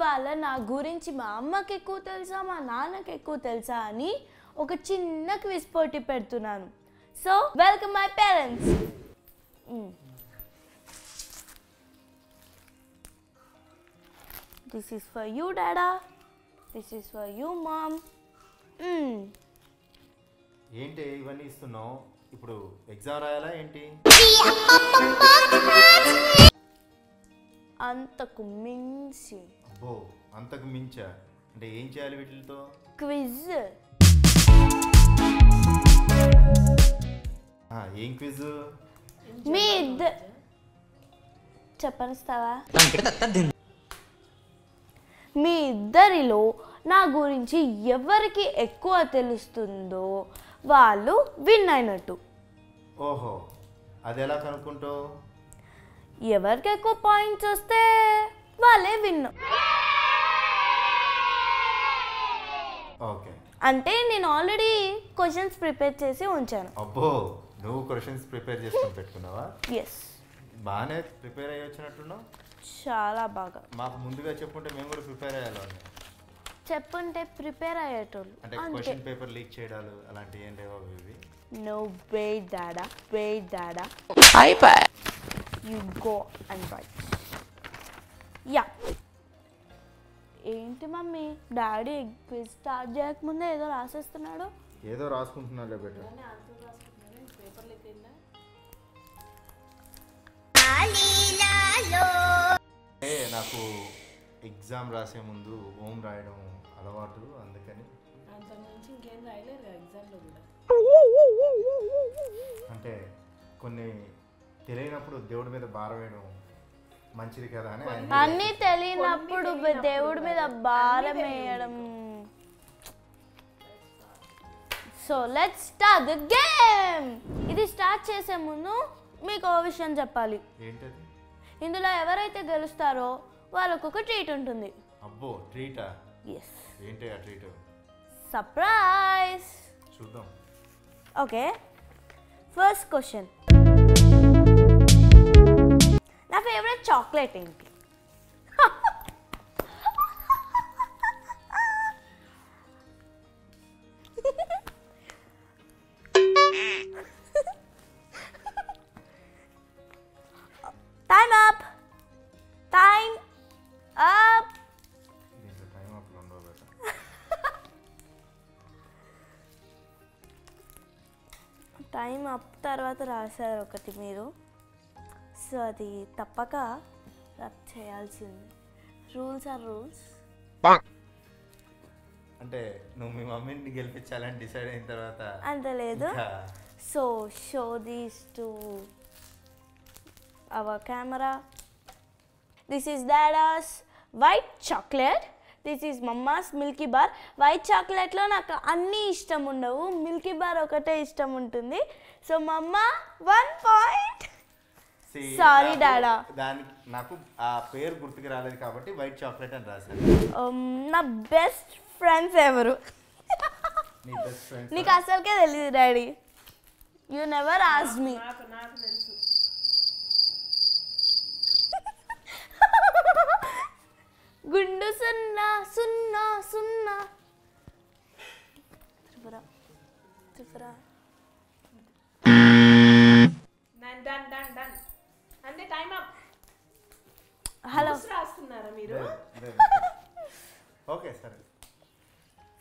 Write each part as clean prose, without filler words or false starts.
ఇవాళ నా గురించి మా అమ్మకి ఎక్కువ తెలుసా మా నాన్నకి ఎక్కువ తెలుసా అని ఒక చిన్న క్విజ్ పోటీ పెడుతున్నాను. So welcome my parents. This is for you, Dada. This is for you, Mom. ఏంటి ఇవన్నీ ఇస్తున్నావు? ఇప్పుడు ఎగ్జామ్ రాయాలా ఏంటి? అంతకు మించి. అబ్బో, అంతకు మించా? అంటే ఏం చేయాలి వీటితో? క్విజ్. ఏం క్విజ్? మీ చెప్పనిస్తావా? మీ ఇద్దరిలో నా గురించి ఎవరికి ఎక్కువ తెలుస్తుందో వాళ్ళు విన్ అయినట్టు. ఓహో, అది ఎలా కనుక్కుంటావు? ఎవరికి ఎక్కువ పాయింట్స్ వస్తే వాళ్ళే విన్. ఓకే, అంటే నేను ఆల్రెడీ క్వశ్చన్స్ ప్రిపేర్ చేసి ఉంచాను. అబ్బో, నువ్వు క్వశ్చన్స్ ప్రిపేర్ చేసుకొని పెట్టుకున్నావా? ఎస్. బాగానే ప్రిపేర్ అయ్యి వచ్చినట్టున్నావు. చాలా బాగా. మాకు ముందుగా చెప్పుంటే మేము కూడా ప్రిపేర్ అయ్యాలి. చెప్పుంటే ప్రిపేర్ అయ్యేటోళ్ళు. అంటే క్వశ్చన్ పేపర్ లీక్ చేయడాలు అలాంటివి ఏం లేవా ఇవి? No, wait, Dada. You go and write. Yeah. ఏంటి మమ్మీ, డాడీ క్విజ్ స్టార్ట్ చేయకముందే ఏదో రాసేస్తున్నాడు. ఏదో రాసుకుంటున్నాలే బెటర్. నాకు ఎగ్జామ్ రాసే ముందు హోమ్ రాయడం అలవాటు, అందుకని. అంటే కొన్ని తెలియనప్పుడు దేవుడి మీద భారం వేయడం మంచిది కదా అని. అన్నీ తెలియనప్పుడు దేవుడి మీద భారం వేయడం. So let's start the game. ఇది స్టార్ట్ చేసే ముందు మీకు ఒక విషయం చెప్పాలి. ఏంటది? ఇందులో ఎవరైతే గెలుస్తారో వాళ్ళకు ఒక ట్రీట్ ఉంటుంది. అబ్బో, ట్రీటా? ఎస్. ఏంటి ఆ ట్రీట్? సర్ప్రైజ్. చూద్దాం. Okay, first question. నా ఫేవరెట్ చాక్లెట్ ఏంటి? Time up. Time up. Time up ఉండవు బేటా. టైం అప్ తర్వాత రాశారు ఒకటి మీరు. సో అది తప్పక రబ్ చేయాల్సింది. Rules are rules. అంటే నువ్వు మీ మమ్మీని గెలిపించాలని డిసైడ్ అయిన తర్వాత అంత లేదు. So show this to our camera. This is dada's white chocolate. This is mamma's milky bar. White చాక్లెట్లో నాకు అన్నీ ఇష్టం ఉండవు, మిల్కీ బార్ ఒకటే ఇష్టం ఉంటుంది. సో మమ్మా 1 పాయింట్. సారీ డాడా, దానికి నాకు ఆ పేరు గుర్తుకు రాలేదు కాబట్టి వైట్ చాక్లెట్ అని రాశాను. నా బెస్ట్ ఫ్రెండ్స్ ఎవరు? నీ బెస్ట్ ఫ్రెండ్స్? నీకు అసలుకే తెలియదు daddy. You never asked me. గుండు సున్నా సున్నా సున్నా. త్రిపుర. అంటే టైం అప్. హలో, రాస్తున్నారా మీరు? ఓకే, సరే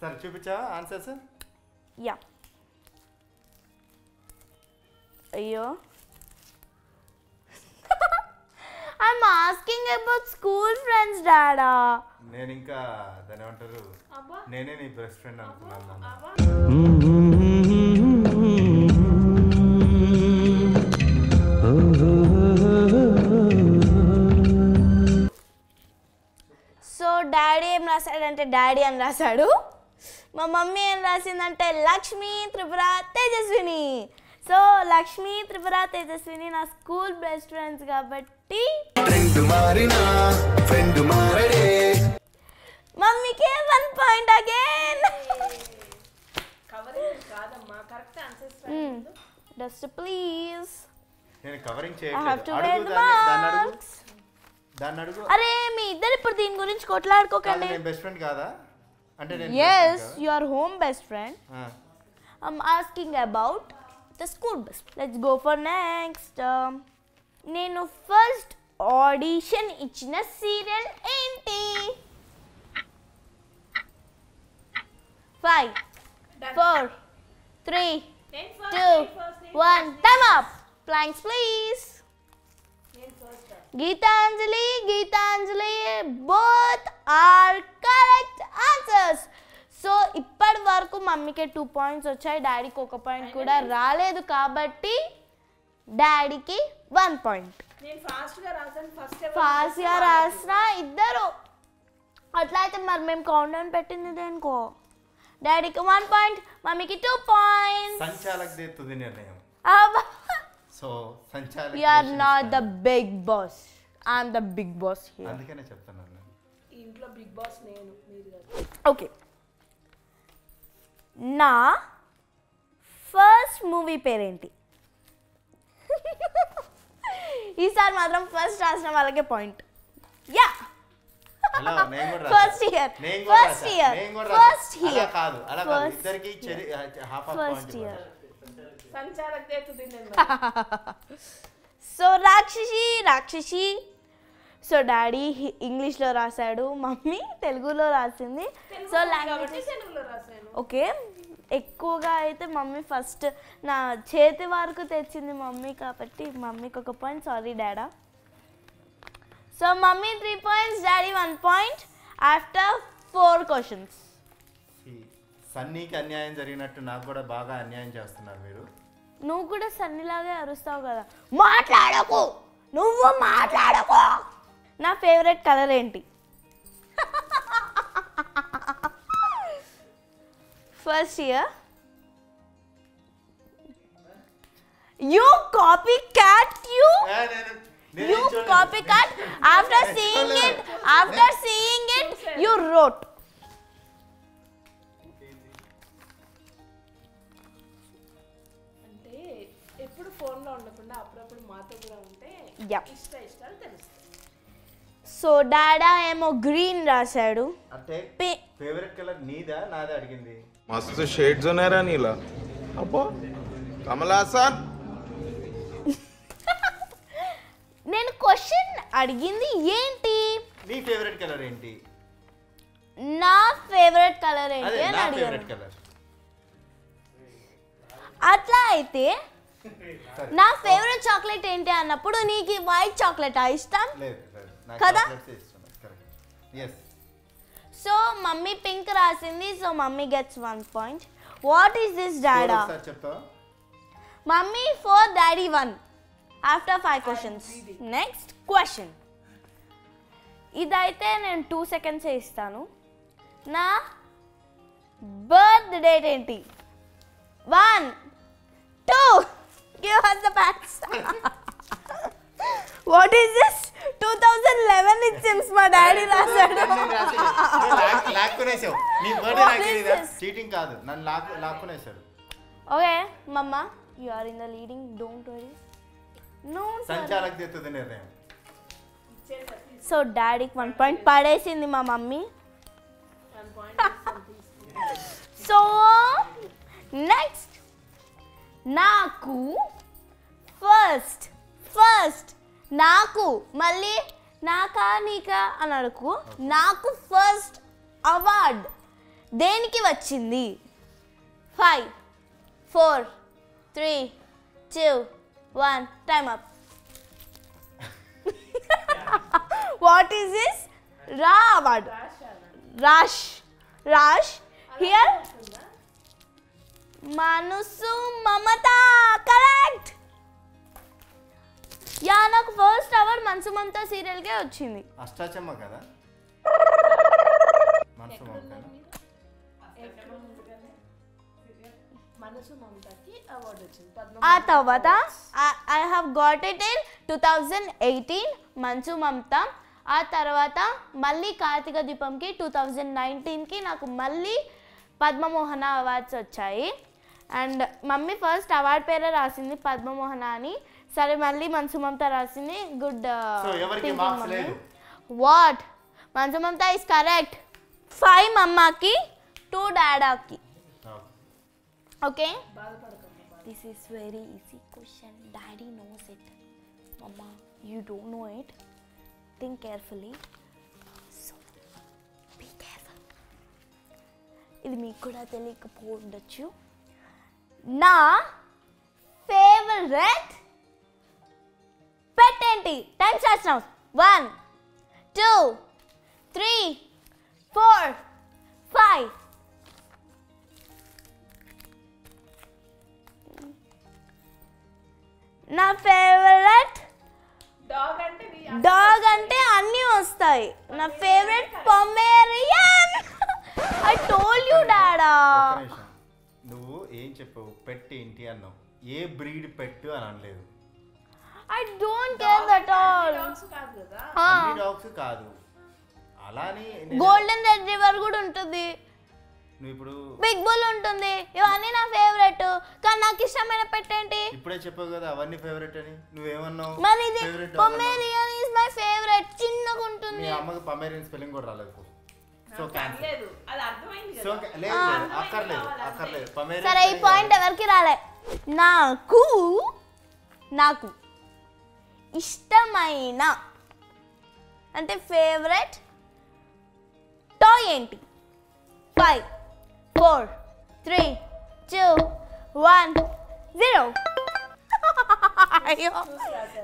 సరే, చూపించావా ఆన్సర్స్? యా. అయ్యో, I'm asking about school friends, Dada. నేను ఇంకా దాని ఏమంటారు, నేనే నీ బెస్ట్ ఫ్రెండ్ అనుకున్నాను. సో డాడీ ఏం రాశాడంటే డాడీ అని రాశాడు. మా మమ్మీ ఏం రాసిందంటే లక్ష్మి త్రిపుర తేజస్విని. సో లక్ష్మి త్రిపుర తేజస్విని నా స్కూల్ బెస్ట్ ఫ్రెండ్స్ కాబట్టి మమ్మీకే 1 పాయింట్ అగైన్. కవరింగ్ కాదమ్మా, కరెక్ట్ ఆన్సర్స్. Dust please. నేను కవరింగ్ I have to చేయట్లేదు. wear the marks. దాన్ని అడుగు. అరే మీ ఇద్దరు ఇప్పుడు దీని గురించి కొట్లాడుకోకండి. నేను బెస్ట్ ఫ్రెండ్ కాదా అంటే నేను yes you are home best friend. I'm asking about the school best. Let's go for next. నేను ఫస్ట్ ఆడిషన్ ఇచ్చిన సీరియల్ ఏంటి? 5 4 3 2 1 time up. Planks please. Geetanjali, both are correct answers. So ఇప్పటి వరకు మమ్మీకి 2 points వచ్చాయి, డాడీకి 1 పాయింట్ కూడా రాలేదు, కాబట్టి డాడీకి 1 పాయింట్. నేను ఫాస్ట్గా రాసిన ఇద్దరు. అట్లా అయితే మరి మేము కౌంట్ డౌన్ పెట్టింది దేనికో. డాడీకి 1 పాయింట్, మమ్మీకి 2 పాయింట్స్. సంచాలక్ దే తుది నిర్ణయం. So sanchalak you are not the big boss, I am the big boss here. అందుకనే చెప్తున్నాను ఇంట్లో బిగ్ బాస్ నేను, మీరు కాదు. ఓకే, నా ఫస్ట్ మూవీ పేరేంటి? ఈసారి మాత్రం ఫస్ట్ రాసిన వాళ్ళకే పాయింట్. యా హలో నేను కూడా ఫస్ట్ ఇయర్ కాదు అలా కాదు ఇద్దరికి హాఫ్ ఆఫ్ పాయింట్ ఇయర్. సంచాలక్ దే తుది నిర్ణయం. సో రాక్షసి. సో డాడీ ఇంగ్లీష్లో రాశాడు, మమ్మీ తెలుగులో రాసింది. సో లాంగ్వేజ్ తెలుగులో రాశాను. ఓకే, ఎక్కువగా అయితే మమ్మీ ఫస్ట్ నా చేతి వరకు తెచ్చింది మమ్మీ, కాబట్టి మమ్మీకి 1 point. Sorry dada. So mummy 3 points, daddy 1 point after 4 questions. సన్నీకి అన్యాయం జరిగినట్టు నాకు కూడా బాగా అన్యాయం చేస్తున్నారు మీరు. నువ్వు కూడా సన్నీలాగే అరుస్తావు కదా. మాట్లాడకు, నువ్వు మాట్లాడకు. నా ఫేవరెట్ కలర్ ఏంటి? First year. You copycat, you copycat. After seeing it, you wrote. అంటే ఎప్పుడు ఫోన్లో ఉండకుండా అప్పుడప్పుడు మాతో కూడా ఉంటే ఇష్టాలు తెలుస్తాయి. సో డాడా ఏమో గ్రీన్ రాశాడు. అంటే ఫేవరెట్ కలర్ నీదా నాదా అడిగింది. मस्त शेड्स नाही रा नीला अप्पा कमल हासन నేను క్వశ్చన్ అడిగింది ఏంటి? నీ ఫేవరెట్ కలర్ ఏంటి? నా ఫేవరెట్ కలర్ ఏంటి అదే అని నా అడిగాను. Favourite colour. అట్లా అయితే నా ఫేవరెట్ చాక్లెట్ ఏంటి అన్నప్పుడు నీకు వైట్ చాక్లెట్ ఇష్టం లేదు నాకు కదా? చాక్లెట్స్ ఇష్టం. Correct. yes. So mummy pink రాసింది, so mummy gets 1 point. What is this dada? ఒకసారి చెప్తావా? Mummy 4, daddy 1 after 5 questions. Next question. ఇదైతే నేను 2 సెకండ్స్ ఇస్తాను. నా బర్త్ డేట్ ఏంటి? 1 2 give us the facts. What is this? 2011 it seems మా daddy రాశాడు. లాక్కునేసావు. నీ బర్త్డే నాకు తెలీదా? చీటింగ్ కాదు, నన్ను లాక్కునేసాడు. Okay mamma, you are in the leading, don't worry. No సంచాలక్ దే తుది నిర్ణయం. సో డాడీకి 1 పాయింట్ పడేసింది మా మమ్మీ. 1 పాయింట్ సో నెక్స్ట్, నాకు ఫస్ట్ నాకు మళ్ళీ నాకా నీకా అని అడుగు. నాకు ఫస్ట్ అవార్డ్ దేనికి వచ్చింది? 5 4 3 2 1 time up. What is this? రా అవార్డ్. రాష్ here. Manasu Mamata correct. Yeah, నాకు ఫస్ట్ అవార్డ్ మనసు మమత సీరియల్కే వచ్చింది. అష్టాచమ్మ కదా? మనసు మమత. మనసు మమతకి అవార్డు వచ్చింది. ఆ తర్వాత I have got it in 2018 మనసు మమత. ఆ తర్వాత మళ్ళీ కార్తీక దీపంకి 2019కి నాకు మళ్ళీ పద్మమోహన అవార్డ్స్ వచ్చాయి. అండ్ మమ్మీ ఫస్ట్ అవార్డ్ పేరే రాసింది పద్మమోహన అని. సరే మళ్ళీ మనసు మమత రాసింది గుడ్ సో ఎవరికి మార్క్స్ లేదు. What Manasu Mamata is correct. 5 మమ్మకి 2 డాడాకి. Okay this is very easy question. Daddy knows it. Mamma you don't know it. Think carefully. So be careful. ఇది మీకు కూడా తెలియకపోవచ్చు. నా ఫేవరెట్ పెట్ ఏంటి? Time starts now. 1 2 3 4 5. నా ఫేవరెట్ డాగ్ అంటే అన్నీ వస్తాయి. నా favourite Pomeranian. I told you dada. నువ్వు ఏం చెప్పావు? పెట్ ఏంటి అన్నావు. ఏ బ్రీడ్ పెట్ అని అనలేదు. I don't care that all. అన్ని డాగ్స్ కాదు. అలానే గోల్డెన్ రెట్రీవర్ కూడా ఉంటుంది. నువ్వు ఇప్పుడు బిగ్ బుల్ ఉంటుంది. ఇవన్నీ నా ఫేవరెట్. కానీ నాకు ఇష్టమైన పెట్ ఏంటి? ఇప్పుడే చెప్పావు కదా అవన్నీ ఫేవరెట్ అని. నువ్వేమన్నావు? మరి ఇది పొమేరియన్ ఇస్ మై ఫేవరెట్. చిన్నగా ఉంటుంది. మీ అమ్మకి పొమేరియన్ స్పెల్లింగ్ కూడా రాలేదు. So cancel. అది అర్థమైంది సో కదా. లేదు అక్కర్లేదు. పొమేరియన్ సరే ఈ పాయింట్ ఎవరికి రాలే. నాకు ఇష్టమైన అంటే ఫేవరెట్ టాయ్ ఏంటి? 5 4 3 2 1 0. అయ్యో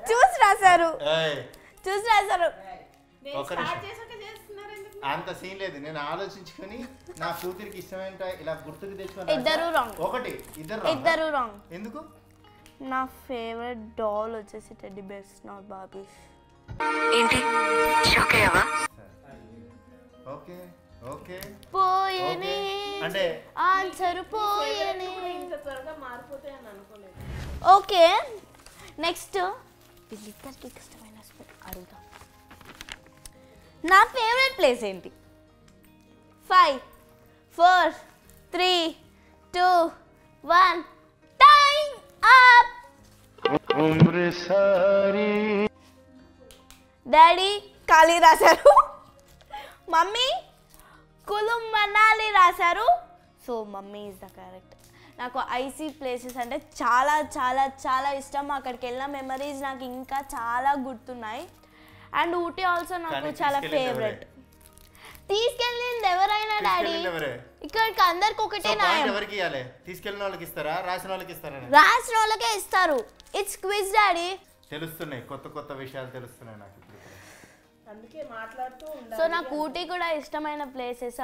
చూసి రాశారు. ఒక అంత సీన్ లేదు. నేను ఆలోచించుకొని నా కూతురికి ఇష్టమైన ఇలా గుర్తుకు తెచ్చుకొని ఇద్దరు రాంగ్. ఒకటి ఇద్దరు రాంగ్. ఎందుకు? నా ఫేవరెట్ డాల్ వచ్చేసి టెడ్డీ బేర్స్, నాట్ బార్బీస్. ఏంటి షాక్ అయ్యావా? ఓకే ఓకే పోయేనే అంటే ఆన్సర్ పోయేనే. ఇంత త్వరగా మారిపోతాయి అని అనుకోలేదు. ఓకే నెక్స్ట్ వీళ్ళిద్దరికి ఇష్టమైన స్పెట్ అడుగుదాం. నా ఫేవరెట్ ప్లేస్ ఏంటి? 5 4 3 2 1 టైం అప్. డాడీ ఖాళీ రాశారు. మమ్మీ కులు మనాలి రాశారు. So mummy is the correct. నాకు ఐసీ ప్లేసెస్ అంటే చాలా చాలా చాలా ఇష్టం. అక్కడికి వెళ్ళిన మెమరీస్ నాకు ఇంకా చాలా గుర్తున్నాయి. అండ్ ఊటీ ఆల్సో నాకు చాలా ఫేవరెట్. తీసుకెళ్ళింది ఎవరైనా డాడీ ఇక్కడికి అందరికి ఒకటే న్యాయం. ఎవరికి ఇవ్వాలి? తీసుకెళ్ళిన వాళ్ళకి ఇస్తారా? రాసిన వాళ్ళకి ఇస్తారా? రాసిన వాళ్ళకే ఇస్తారు. It's quiz daddy. తెలుస్తున్నాయి, కొత్త కొత్త విషయాలు తెలుస్తున్నాయి నాకు. అందుకే మాట్లాడుతూ ఉండాలి. సో నాకు ఊటీ కూడా ఇష్టమైన ప్లేసెస్.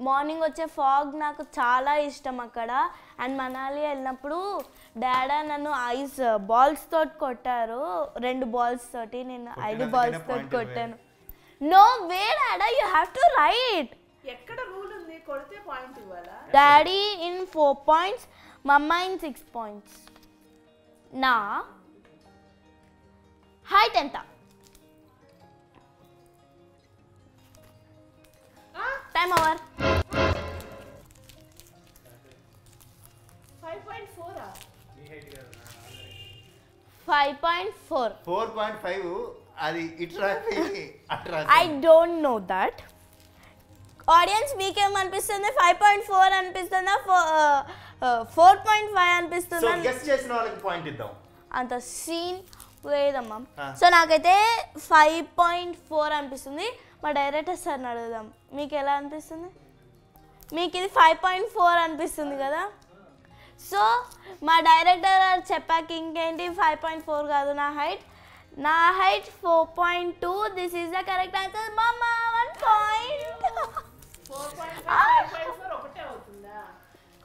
మార్నింగ్ వచ్చే ఫాగ్ నాకు చాలా ఇష్టం అక్కడ. అండ్ మనాలి వెళ్ళినప్పుడు డాడా నన్ను ఐస్ బాల్స్ తోటి కొట్టారు. 2 balls తోటి. నేను 5 balls తోటి కొట్టాను. No way dada, you have to write. ఎక్కడ రూల్ ఉంది? కొడితే పాయింట్ ఇవ్వాలా? Daddy in 4 points, mamma in 6 points. నా హైట్ ఎంత? Time over. 5.4. 5.4. 4.5 అది ఇట్లా అట్లా. I don't know that. Audience మీకేమనిపిస్తుంది? 5.4 అనిపిస్తుందా 4.5 అనిపిస్తుందా? గెస్ చేసిన వాళ్ళకి పాయింట్ ఇద్దాం. అంత సీన్ లేదమ్మా. సో నాకైతే 5.4 అనిపిస్తుంది. మా డైరెక్టర్ సార్ని అడుగుదాం. మీకు ఎలా అనిపిస్తుంది? మీకు ఇది 5.4 అనిపిస్తుంది కదా. సో మా డైరెక్టర్ చెప్పాక ఇంకేంటి 5.4 కాదు నా హైట్. నా height 4.2. This is the correct answer. మామా 1 point. 4.5 ఒకటే అవుతుందా?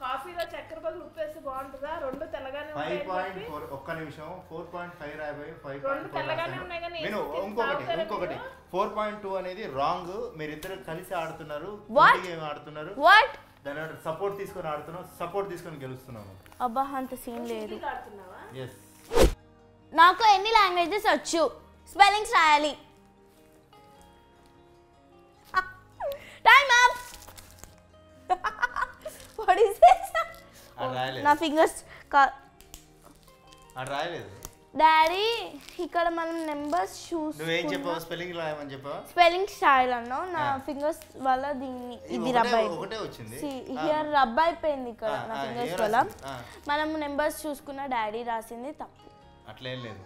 కాఫీలో చక్కెర బదులు ఉప్పు వేస్తే బాగుంటుందా? 2 తెల్లగానే ఉంటాయి. 5.4 ఒక్క నిమిషం. 4.5 రాయబోయి 2 తెల్లగానే ఉన్నాయి కానీ ఇంకొకటి 4.2 అనేది రాంగ్. మీరిద్దరు కలిసి ఆడుతున్నారు. గేమ్ ఆడుతున్నారు. వాట్? దాని సపోర్ట్ తీసుకొని ఆడుతున్నావు. సపోర్ట్ తీసుకొని గెలుస్తున్నాను. అబ్బా అంత సీన్ లేదు. ఆడుతున్నావా? yes. నాకు ఎన్ని లాంగ్వేజెస్ వచ్చు? స్పెల్లింగ్స్ రాయాలి. Time up. What is this? నా ఫింగర్స్ అది రాయలేదు. డాడీ ఇక్కడ మనం నెంబర్స్ నువ్వేం చెప్పావు? స్పెల్లింగ్ రాయమని చెప్పావా? స్పెల్లింగ్ స్టైల్ అన్నావు. నా ఫింగర్స్ వల్ల దీన్ని ఇది రబ్ ఒకటే వచ్చింది. హియర్ రబ్ అయిపోయింది ఇక్కడ నా ఫింగర్స్ వల్ల. మనం నెంబర్స్ చూసుకున్న డాడీ రాసింది తప్పు. అట్లేం లేదు.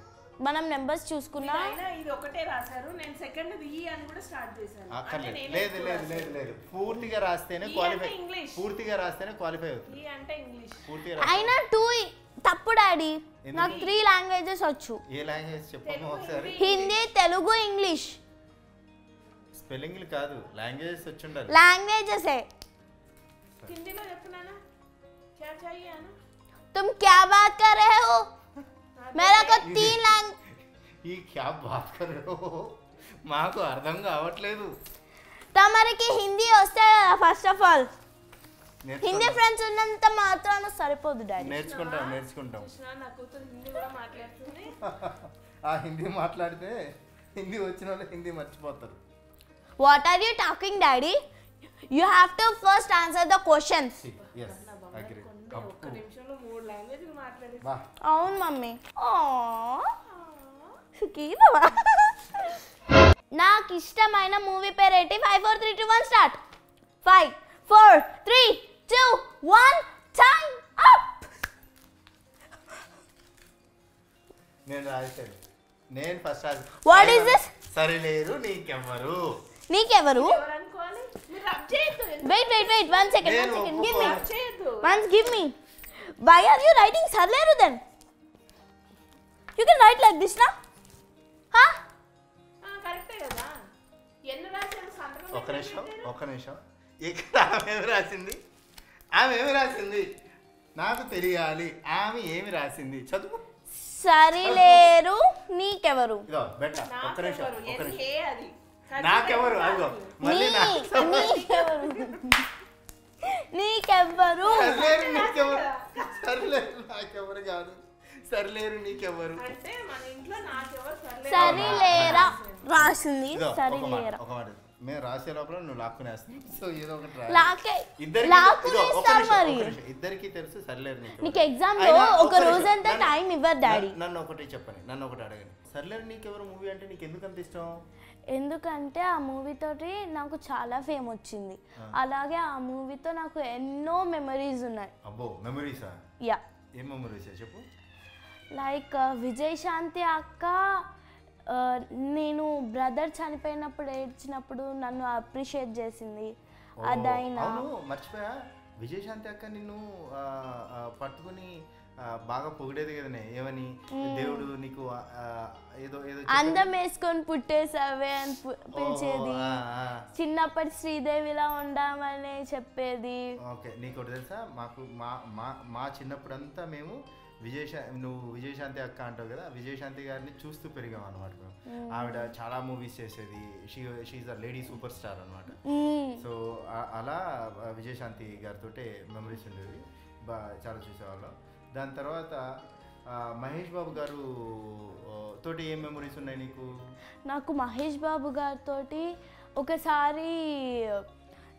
మనం నెంబర్స్ చూసుకున్నా ఇది ఒకటే రాశారు. నేను సెకండ్ ఈ అని కూడా స్టార్ట్ చేశాను. లేదు లేదు లేదు లేదు పూర్తిగా రాస్తేనే క్వాలిఫై. పూర్తిగా రాస్తేనే క్వాలిఫై అవుతుంది. ఈ అంటే ఇంగ్లీష్. పూర్తిగా అయినా 2 తప్పు డాడీ. నాకు 3 లాంగ్వేజెస్ వచ్చు. ఏ లాంగ్వేజ్ చెప్పమ్మా ఒకసారి? హిందీ, తెలుగు, ఇంగ్లీష్. స్పెల్లింగ్లు కాదు, లాంగ్వేజెస్ వచ్చి ఉండాలి. లాంగ్వేజెస్ है. హిందీలో చెప్తున్నానా? क्या चाहिए ना? तुम क्या बात कर रहे हो? मेरा को 3 लैंग ఈ క్యా బాత్ కర్ రహే హో మాకు అర్థం కావట్లేదు. తమరికి హిందీ వస్తే first of all Hindi friends ఉన్నంత మాత్రాన సరిపోదు డాడీ. నేర్చుకుంటాం. నా కూతురు హిందీ కూడా మాట్లాడుతుంది. ఆ హిందీ మాట్లాడితే హిందీ వచ్చిన వాళ్ళు హిందీ మర్చిపోతారు. What are you talking daddy? You have to first answer the questions. yes agree. ఒక్క నిమిషంలో 3 లాంగ్వేజ్లు మాట్లాడేసి. బా అవును మమ్మీ. నాకు ఇష్టమైన మూవీ పేరు ఏంటి? 5 4 3 2 1 స్టార్ట్. 5 4 3 2 1 time up. నేను రాశాను. నేను ఫస్ట్ రాశాను. What is this? Sarileru Neekevvaru. నీకెవరు? ఎవరు అనుకోవాలి? మీరు రబ్ చేయొద్దు. Wait 1 second. Give me. Rub చేయొద్దు. Once give me. Why are you writing Sarleru then? You can write like this, na? Huh? కరెక్టే కదా. ఎన్ని రాశారు సంతకం? ఒక్క నిమిషం. ఇక్కడ ఆమె ఏమి రాసింది నాకు తెలియాలి. ఆమె ఏమి రాసింది చదువు. సరిలేరు నీకెవరు? ఇదో బెట్ట. ఒక్క నిమిషం. ఏ అది? నాకెవరు? అదిగో మళ్ళీ నీకెవ్వరు? సరిలేరు నాకెవరు కాదు. సరిలేరు నీకెవరు అంటే మన ఇంట్లో నాకెవరు సరిలేరా రాసింది. సరిలేరా ఒక మాట మేము రాసే లోపల నువ్వు లాక్కునేస్తావు. సో ఏదో ఒకటి లాకే ఇద్దరికి లాక్కునేస్తాం మరి. ఇద్దరికి తెలుసు సరిలేరు నీకు ఎగ్జామ్ లో ఒక రోజు అంతా టైం ఇవ్వరు డాడీ. నన్ను ఒకటి చెప్పండి, నన్ను ఒకటి అడగండి. సరిలేరు నీకెవరు మూవీ అంటే నీకు ఎందుకు అంత ఇష్టం? ఎందుకంటే ఆ మూవీ తోటి నాకు చాలా ఫేమ్ వచ్చింది. అలాగే ఆ మూవీతో నాకు ఎన్నో మెమరీస్ ఉన్నాయి. అబ్బో మెమరీసా? యా. ఏం మెమరీసా చెప్పు. లైక్ విజయశాంతి అక్క నేను బ్రదర్ చనిపోయినప్పుడు ఏడ్చినప్పుడు నన్ను అప్రిషియేట్ చేసింది. అదైనా మర్చిపోయా, విజయశాంతి అక్క నిన్ను పట్టుకుని బాగా పొగిడేది కదనే. ఏమని? దేవుడు నీకు ఏదో ఏదో అందం వేసుకొని పుట్టేసావే అని పిలిచేది. చిన్నప్పటి శ్రీదేవిలా ఉండామని చెప్పేది. ఓకే, నీకు ఒకటి తెలుసా, మాకు మా చిన్నప్పుడంతా మేము నువ్వు విజయశాంతి అక్క అంటావు కదా, విజయశాంతి గారిని చూస్తూ పెరిగాం అనమాట. ఆవిడ చాలా మూవీస్ చేసేది. She a lady super star అనమాట. సో అలా విజయశాంతి గారితో మెమరీస్ ఉండేవి, చాలా చూసేవాళ్ళం. దాని తర్వాత మహేష్ బాబు గారు తోటి ఏం మెమరీస్ ఉన్నాయి నీకు? నాకు మహేష్ బాబు గారితో ఒకసారి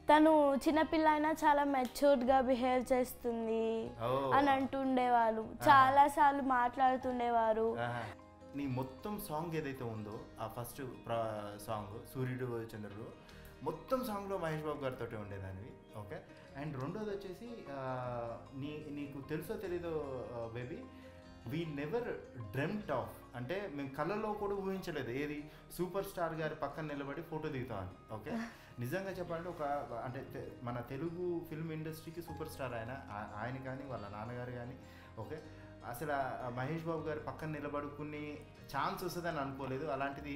తను చిన్నపిల్ల అయినా చాలా మెచ్యూర్డ్గా బిహేవ్ చేస్తుంది అని అంటుండేవాళ్ళు. చాలా సార్లు మాట్లాడుతుండేవారు. నీ మొత్తం సాంగ్ ఏదైతే ఉందో ఆ ఫస్ట్ సాంగ్ సూర్యుడు చంద్రుడు మొత్తం సాంగ్లో మహేష్ బాబు గారితో ఉండేదానివి. ఓకే, అండ్ రెండోది వచ్చేసి నీకు తెలుసో తెలీదో baby, we never dreamt of, అంటే మేము కళ్ళలో కూడా ఊహించలేదు ఏది సూపర్ స్టార్ గారి పక్కన నిలబడి ఫోటో దిగుతామని. ఓకే, నిజంగా చెప్పాలంటే ఒక అంటే మన తెలుగు ఫిల్మ్ ఇండస్ట్రీకి సూపర్ స్టార్ ఆయన కానీ వాళ్ళ నాన్నగారు కానీ. ఓకే, అసలు మహేష్ బాబు గారు పక్కన నిలబడుకుని ఛాన్స్ వస్తుందని అనుకోలేదు. అలాంటిది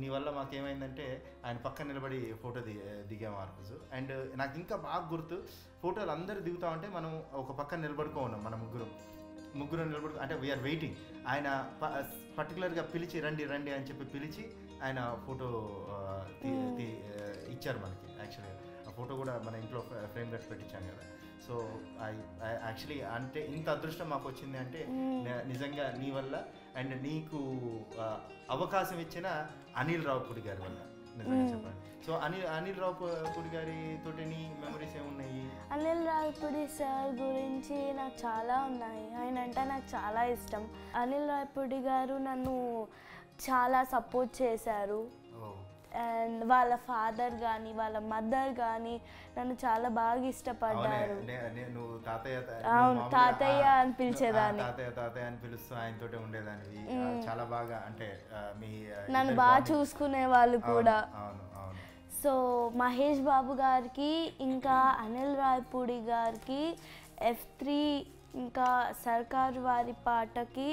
నీ వల్ల మాకేమైందంటే ఆయన పక్కన నిలబడి ఫోటో దిగాము ఆ రోజు. అండ్ నాకు ఇంకా బాగా గుర్తు, ఫోటోలు అందరూ దిగుతా ఉంటే మనం ఒక పక్కన నిలబడుకో ఉన్నాం, మన ముగ్గురు నిలబడుకో, అంటే వీఆర్ వెయిటింగ్. ఆయన పర్టికులర్గా పిలిచి రండి అని చెప్పి పిలిచి ఆయన ఫోటో ఇచ్చారు మనకి. యాక్చువల్గా ఆ ఫోటో కూడా మన ఇంట్లో ఫ్రేమ్ కట్టి పెట్టించాం కదా. సో యాక్చువల్లీ అంటే ఇంత అదృష్టం మాకు వచ్చింది అంటే నిజంగా నీ వల్ల, అండ్ నీకు అవకాశం ఇచ్చిన అనిల్ రావుపూడి గారి వల్ల. నిజంగా చెప్పండి. సో అనిల్ రావిపూడి గారి తోటి మెమరీస్ ఏమున్నాయి? అనిల్ రావిపూడి సార్ గురించి నాకు చాలా ఉన్నాయి. ఆయన అంటే నాకు చాలా ఇష్టం. అనిల్ రావిపూడి గారు నన్ను చాలా సపోర్ట్ చేశారు. అండ్ వాళ్ళ ఫాదర్ కానీ వాళ్ళ మదర్ కానీ నన్ను చాలా బాగా ఇష్టపడ్డారు. నువ్వు తాతయ్య తాతయ్య అని పిలిచేదాన్ని. తాతయ్య అని పిలుస్తూ ఆయనతోటే ఉండేదానివి. చాలా బాగా అంటే నన్ను బాగా చూసుకునే వాళ్ళు కూడా. అవును అవును. సో మహేష్ బాబు గారికి ఇంకా అనిల్ రావిపూడి గారికి F3 ఇంకా సర్కార్ వారి పాటకి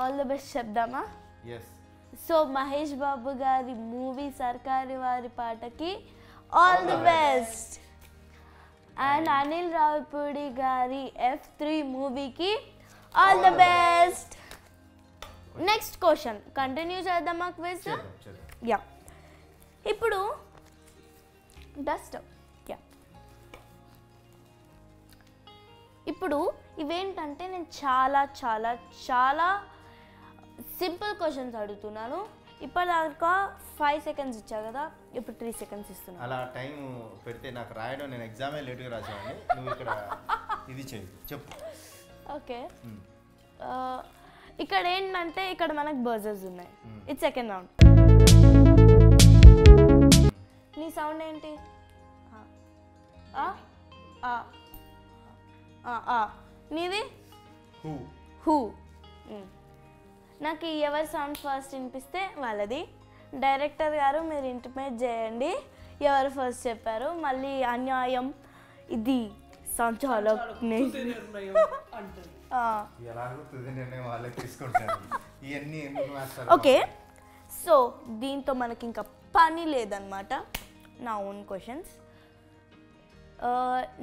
ఆల్ ద బెస్ట్ చెప్దామా? ఎస్. సో మహేష్ బాబు గారి మూవీ సర్కారు వారి పాటకి all the best. And Anil Ravipudi గారి F3 మూవీకి all the best. Next question continue చేద్దామా క్విజ్? యా. ఇప్పుడు డస్ట్ యా. ఇప్పుడు ఇవేంటంటే నేను చాలా చాలా చాలా సింపుల్ క్వశ్చన్స్ అడుగుతున్నాను. ఇప్పటిదాకా 5 seconds ఇచ్చా కదా, ఇప్పుడు 3 seconds ఇస్తున్నాను. అలా టైం పెడితే నాకు రాయడం, నేను ఎగ్జామే లేట్గా రాసాను. నువ్వు ఇక్కడ ఇది చేయి, చెప్పు. ఓకే. ఇక్కడ ఏంటంటే ఇక్కడ మనకు బజర్స్ ఉన్నాయి. ఇది సెకండ్ రౌండ్. నీ సౌండ్ ఏంటి? నీది హూ. నాకు ఎవరి సౌండ్ ఫస్ట్ వినిపిస్తే వాళ్ళది. డైరెక్టర్ గారు మీరు ఇంటిమేట్ చేయండి ఎవరు ఫస్ట్ చెప్పారు. మళ్ళీ అన్యాయం ఇది సంచాలకుని. ఓకే. సో దీంతో మనకి ఇంకా పని లేదనమాట. నా ఓన్ క్వశ్చన్స్.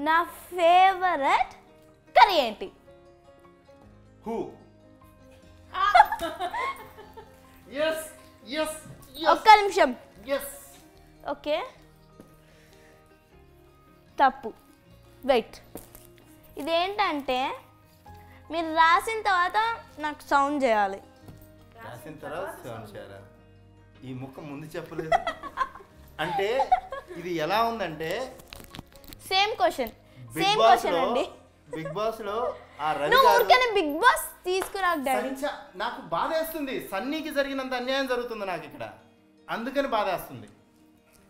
నా ఫేవరెట్ కర్రీ ఏంటి? ఒక్క నిమిషం. ఓకే, తప్పు. వెయిట్. ఇదేంటంటే మీరు రాసిన తర్వాత నాకు సౌండ్ చేయాలి. రాసిన తర్వాత సౌండ్ చేయాలి. ఈ ముక్క ముందు చెప్పలేదు అంటే ఇది ఎలా ఉందంటే సేమ్ క్వశ్చన్ అండి. బిగ్ బాస్ లో ఆ రవి నువ్వు ఊరికనే బిగ్ బాస్ తీసుకురాకు డాడీ. నాకు బాధ వేస్తుంది. సన్నీకి జరిగినంత అన్యాయం జరుగుతుంది నాకు ఇక్కడ, అందుకని బాధ వేస్తుంది.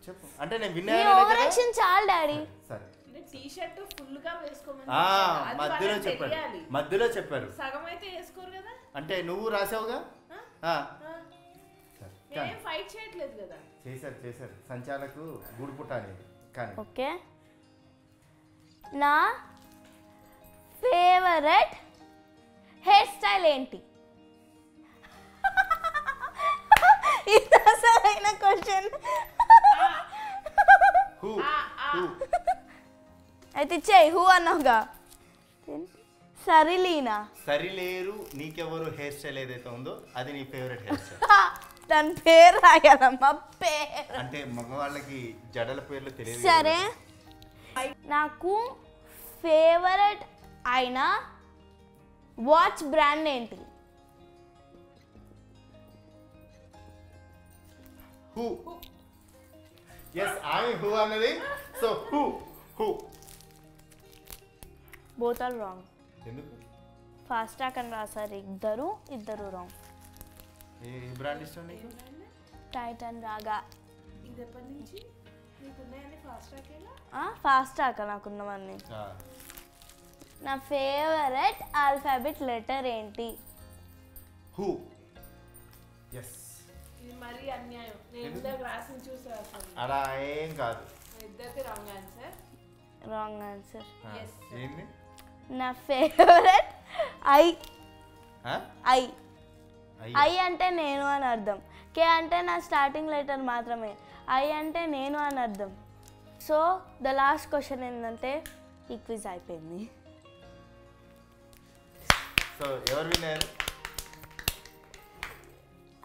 చెప్పు. అంటే నేను విన్నాను. ఓవరాక్షన్ చాలు డాడీ. సరే. టీ-షర్ట్ ఫుల్ గా వేసుకోమని మధ్యలో చెప్పారు. సగం అయితే వేసుకోరు కదా. అంటే నువ్వు రాసావుగా. నేను ఫైట్ చేయట్లేదు కదా. చేశారు సంచాలకు గూడు పుట్టాలి కానీ. ఓకే. నా ఫేవరెట్ హెయిర్ స్టైల్ ఏంటి? ఇది అసలైన క్వశ్చన్. అయితే ఇచ్చేయి. హూ అన్నావుగా. సరిలేరు నీకెవరు హెయిర్ స్టైల్ ఏదైతే ఉందో అది నీ ఫేవరెట్ హెయిర్ స్టైల్. దాని పేరు రాయాలమ్మా. పేరు అంటే మగవాళ్ళకి జడల పేర్లు తెలియదు. సరే. నాకు ఫేవరెట్ అయిన వాచ్ బ్రాండ్ ఏంటి? హూ. ఎస్ ఐ హూ అన్నది. So who both are wrong. ఎందుకు? ఫాస్ట్ ట్రాక్ అని రాశారు ఇద్దరు రాంగ్. ఏ బ్రాండ్ ఇష్టం నీకు? టైటన్ రాగా. ఇది ఎప్పటి నుంచి నీకు ఉన్నాయని ఫాస్ట్ ట్రాకేలా? ఫాస్ట్ ట్రాక్ నాకున్నవన్నీ. నా ఫేవరెట్ ఆల్ఫాబెట్ లెటర్ ఏంటి? హూ. ఎస్. ఇది మరీ అన్యాయం. నేను ఇందాక రాసిన చూసి రాసాను. అలా ఏం కాదు. ఇద్దరికి రాంగ్ ఆన్సర్. Wrong answer. ఏంది? నా ఫేవరెట్ ఐ అంటే నేను అని అర్థం. కే అంటే నా స్టార్టింగ్ లెటర్ మాత్రమే. ఐ అంటే నేను అని అర్థం. సో ద లాస్ట్ క్వశ్చన్ ఏంటంటే ఈ క్విజ్ అయిపోయింది. సో ఎవరు విన్నారు?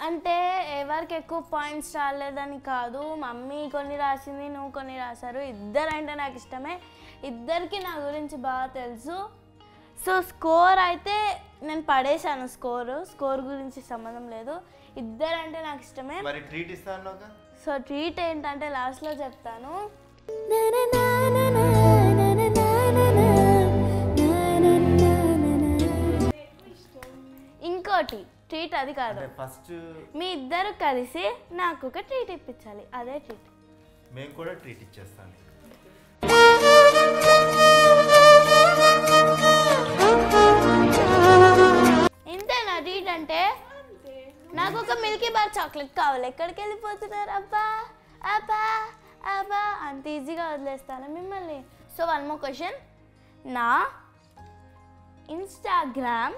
అంటే ఎవరికి ఎక్కువ పాయింట్స్ రాలేదని కాదు. మమ్మీ కొన్ని రాసింది, నువ్వు కొన్ని రాశారు. ఇద్దరంటే నాకు ఇష్టమే. ఇద్దరికి నా గురించి బాగా తెలుసు. సో స్కోర్ అయితే నేను పడేశాను. స్కోర్ గురించి సంబంధం లేదు. ఇద్దరంటే నాకు ఇష్టమే. మరి ట్రీట్ ఇస్తాను. సో ట్రీట్ ఏంటంటే లాస్ట్లో చెప్తాను. ఇంకోటి ట్రీట్ అది కాదు, ఫస్ట్ మీ ఇద్దరు కలిసి నాకు ఒక ట్రీట్ ఇప్పించాలి, అదే ట్రీట్. మేము కూడా ట్రీట్ ఇచ్చేస్తాను. ఇంతేనా ట్రీట్ అంటే? నాకు ఒక మిల్కీ బార్ చాక్లెట్ కావాలి. ఎక్కడికి వెళ్ళిపోతున్నారు? అబ్బా అబ్బా అబ్బా, అంత ఈజీగా వదిలేస్తాను మిమ్మల్ని. సో వన్ మోర్ క్వశ్చన్, నా ఇన్స్టాగ్రామ్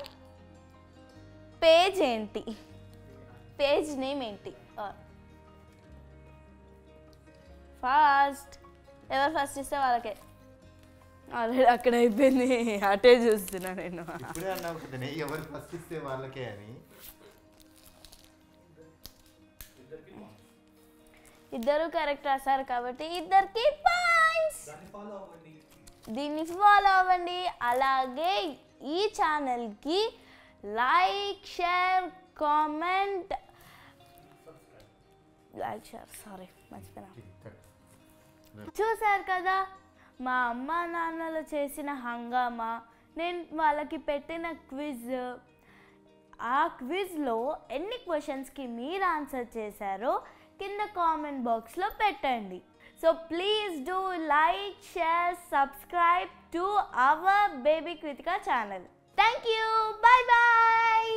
పేజ్ ఏంటి? పేజ్ నేమ్ ఏంటి? ఫాస్ట్, ఎవరు ఫస్ట్ ఇస్తే వాళ్ళకే. ఆల్రెడీ అక్కడ అయిపోయింది, అటే చూస్తున్నా నేను. ఇప్పుడే అన్నావు కదా ఎవరు ఫస్ట్ ఇస్తే వాళ్ళకే అని. ఇద్దరు కరెక్ట్ రాశారు కాబట్టి ఇద్దరికి పాయింట్స్. దీన్ని ఫాలో అవ్వండి. అలాగే ఈ ఛానల్కి లైక్, షేర్, కామెంట్, మర్చిపోయినా. చూసారు కదా మా అమ్మ నాన్నలు చేసిన హంగామా, నేను వాళ్ళకి పెట్టిన క్విజ్. ఆ క్విజ్లో ఎన్ని క్వశ్చన్స్కి మీరు ఆన్సర్ చేశారో కింద కామెంట్ బాక్స్లో పెట్టండి. So please do like, share, subscribe to our baby Krithika channel. Thank you, bye bye.